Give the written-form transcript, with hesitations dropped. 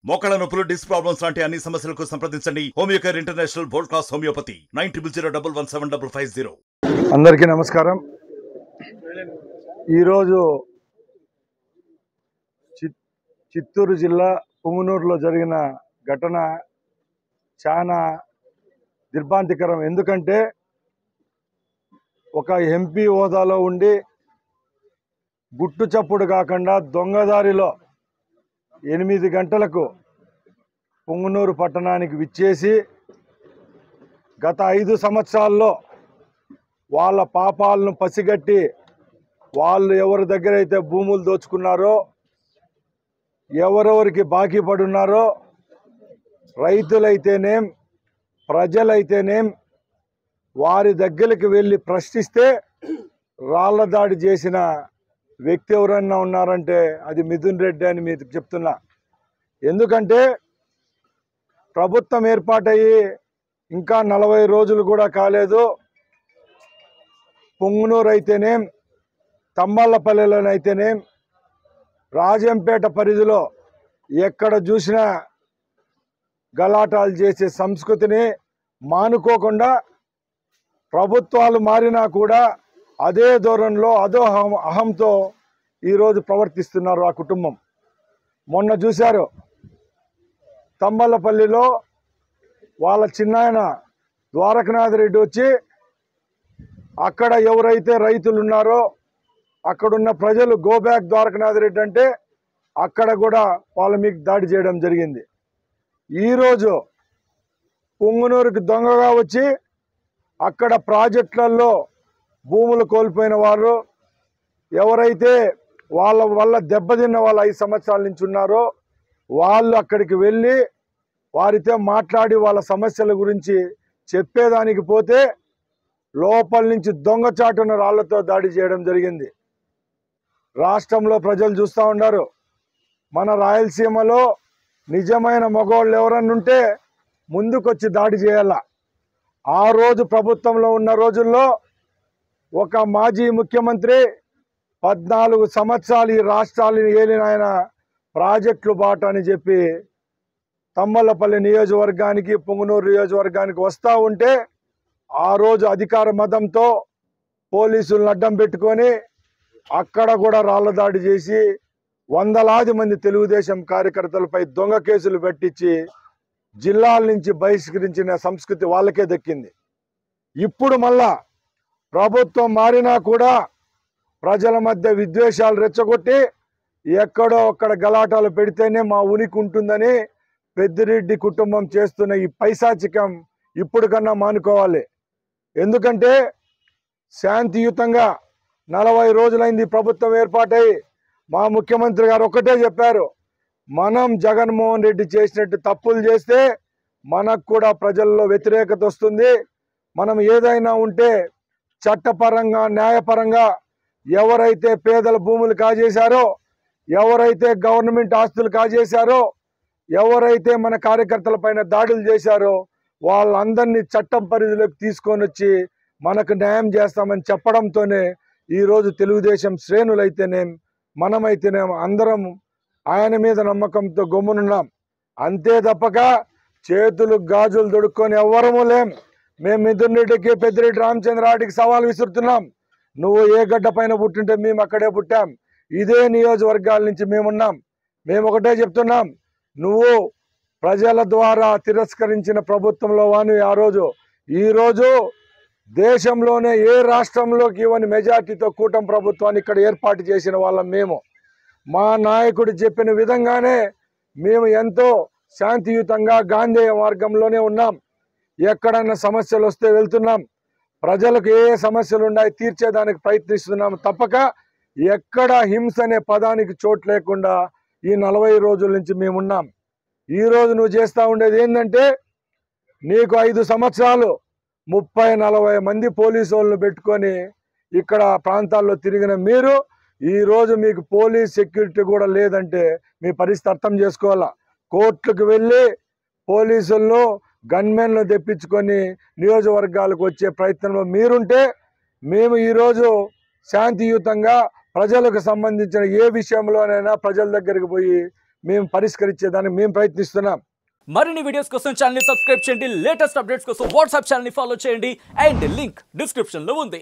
మోకాళ్ళ నొప్పులు, disc problems లాంటి అన్ని సమస్యలకు సంప్రదించండి homeo care international world class homeopathy 9001175550. అందరికీ నమస్కారం. ఈరోజు చిత్తూరు జిల్లా పుంగనూరులో జరిగిన ఘటన చాలా దిగ్భ్రాంతికరం. ఎందుకంటే ఒక ఎంపీ హోదాలో ఉండి గుట్టు చప్పుడు కాకుండా దొంగదారిలో 8 గంటలకు పుంగనూరు పట్టణానికి విచ్చేసి గత 5 సంవత్సరాల్లో వాళ్ళ పాపాలను పసిగట్టి వాళ్ళు ఎవరి దగ్గర అయితే భూములు దోచుకున్నారో, ఎవరెవరికి బాకీ పడున్నారో, రైతులైతేనేం ప్రజలైతేనేం వారి దగ్గరికి వెళ్ళి ప్రశ్నిస్తే రాళ్ల దాడి చేసిన వ్యక్తి ఎవరన్నా ఉన్నారంటే అది మిథున్ రెడ్డి అని మీకు చెప్తున్నా. ఎందుకంటే ప్రభుత్వం ఏర్పాటయ్యి ఇంకా 40 రోజులు కూడా కాలేదు. పుంగనూరు అయితేనేం, తమ్మళ్ళపల్లెలోనైతేనేం, రాజంపేట పరిధిలో ఎక్కడ చూసినా గలాటాలు చేసే సంస్కృతిని మానుకోకుండా ప్రభుత్వాలు మారినా కూడా అదే ధోరణిలో అదో అహంతో ఈరోజు ప్రవర్తిస్తున్నారు ఆ కుటుంబం. మొన్న చూశారు తమ్మళ్ళపల్లిలో వాళ్ళ చిన్నాయన ద్వారకనాథ్ రెడ్డి వచ్చి అక్కడ ఎవరైతే రైతులు ఉన్నారో అక్కడున్న ప్రజలు గో బ్యాక్ ద్వారకనాథ్ రెడ్డి అంటే అక్కడ కూడా వాళ్ళ మీకు దాడి చేయడం జరిగింది. ఈరోజు పుంగనూరుకి దొంగగా వచ్చి అక్కడ ప్రాజెక్టులలో భూములు కోల్పోయిన వారు ఎవరైతే వాళ్ళ వల్ల దెబ్బతిన్న వాళ్ళు 5 సంవత్సరాల నుంచి ఉన్నారో వాళ్ళు అక్కడికి వెళ్ళి వారితో మాట్లాడి వాళ్ళ సమస్యల గురించి చెప్పేదానికి పోతే లోపల నుంచి దొంగచాటున రాళ్లతో దాడి చేయడం జరిగింది. రాష్ట్రంలో ప్రజలు చూస్తూ ఉన్నారు. మన రాయలసీమలో నిజమైన మగవాళ్ళు ఎవరన్నా ఉంటే ముందుకొచ్చి దాడి చేయాల. ఆ రోజు ప్రభుత్వంలో ఉన్న రోజుల్లో ఒక మాజీ ముఖ్యమంత్రి 14 సంవత్సరాలు ఈ రాష్ట్రాలను ఏలిన ఆయన ప్రాజెక్టులు బాట అని చెప్పి తమ్మళ్ళపల్లి నియోజకవర్గానికి, పుంగనూరు నియోజకవర్గానికి వస్తూ ఉంటే ఆ రోజు అధికార మదంతో పోలీసులను అడ్డం పెట్టుకొని అక్కడ కూడా రాళ్ల దాడి చేసి వందలాది మంది తెలుగుదేశం కార్యకర్తలపై దొంగ కేసులు పెట్టించి జిల్లాల నుంచి బహిష్కరించిన సంస్కృతి వాళ్ళకే దక్కింది. ఇప్పుడు మళ్ళా ప్రభుత్వం మారినా కూడా ప్రజల మధ్య విద్వేషాలు రెచ్చగొట్టి ఎక్కడో అక్కడ గలాటాలు పెడితేనే మా ఉనికి ఉంటుందని పెద్దిరెడ్డి కుటుంబం చేస్తున్న ఈ పైశాచికం ఇప్పుడు కన్నా మానుకోవాలి. ఎందుకంటే శాంతియుతంగా 40 రోజులైంది ప్రభుత్వం ఏర్పాటై మా ముఖ్యమంత్రి గారు ఒక్కటే చెప్పారు, మనం జగన్మోహన్ రెడ్డి చేసినట్టు తప్పులు చేస్తే మనకు కూడా ప్రజల్లో వ్యతిరేకత వస్తుంది. మనం ఏదైనా ఉంటే చట్టపరంగా న్యాయపరంగా ఎవరైతే పేదల భూములు కాజేశారో, ఎవరైతే గవర్నమెంట్ ఆస్తులు కాజేశారో, ఎవరైతే మన కార్యకర్తల పైన దాడులు చేశారో వాళ్ళందరినీ చట్టం పరిధిలోకి తీసుకొని వచ్చి మనకు న్యాయం చేస్తామని చెప్పడంతోనే ఈరోజు తెలుగుదేశం శ్రేణులైతేనేం మనమైతేనేం అందరం ఆయన మీద నమ్మకంతో గమ్మునున్నాం. అంతే తప్పక చేతులు గాజులు దొడుక్కొని ఎవ్వరము లేం. మేము మిథున్ రెడ్డికి, పెద్దిరెడ్డి రామచంద్రారెడ్డికి సవాల్ విసురుతున్నాం. నువ్వు ఏ గడ్డ పైన పుట్టింటే మేము అక్కడే పుట్టాం. ఇదే నియోజకవర్గాల నుంచి మేమున్నాం. మేము ఒకటే చెప్తున్నాం, నువ్వు ప్రజల ద్వారా తిరస్కరించిన ప్రభుత్వంలో వాను ఆ రోజు ఈరోజు దేశంలోనే ఏ రాష్ట్రంలోకి ఇవ్వని మెజార్టీతో కూటమి ప్రభుత్వాన్ని ఇక్కడ ఏర్పాటు చేసిన వాళ్ళం మేము. మా నాయకుడు చెప్పిన విధంగానే మేము ఎంతో శాంతియుతంగా గాంధేయ మార్గంలోనే ఉన్నాం. ఎక్కడన్నా సమస్యలు వస్తే వెళ్తున్నాం. ప్రజలకు ఏ సమస్యలు ఉన్నాయి తీర్చేదానికి ప్రయత్నిస్తున్నాం తప్పక ఎక్కడ హింస అనే పదానికి చోటు లేకుండా ఈ 40 రోజుల నుంచి మేమున్నాం. ఈరోజు నువ్వు చేస్తూ ఉండేది ఏంటంటే నీకు 5 సంవత్సరాలు 30-40 మంది పోలీసు వాళ్ళను పెట్టుకొని ఇక్కడ ప్రాంతాల్లో తిరిగిన మీరు ఈరోజు మీకు పోలీస్ సెక్యూరిటీ కూడా లేదంటే మీ పరిస్థితి అర్థం చేసుకోవాలా. కోర్టులకు వెళ్ళి పోలీసులను గన్మెన్లు తెప్పించుకొని నియోజకవర్గాలకు వచ్చే ప్రయత్నంలో మీరుంటే మేము ఈరోజు శాంతియుతంగా ప్రజలకు సంబంధించిన ఏ విషయంలోనైనా ప్రజల దగ్గరికి పోయి మేము పరిష్కరించేదానికి మేము ప్రయత్నిస్తున్నాం. మరిన్ని వీడియోస్ కోసం ఛానల్ ని సబ్స్క్రైబ్ చేయండి. లేటెస్ట్ అప్డేట్స్ కోసం వాట్సాప్ ఛానల్ ని ఫాలో చేయండి. అండ్ లింక్ డిస్క్రిప్షన్ లో ఉంది.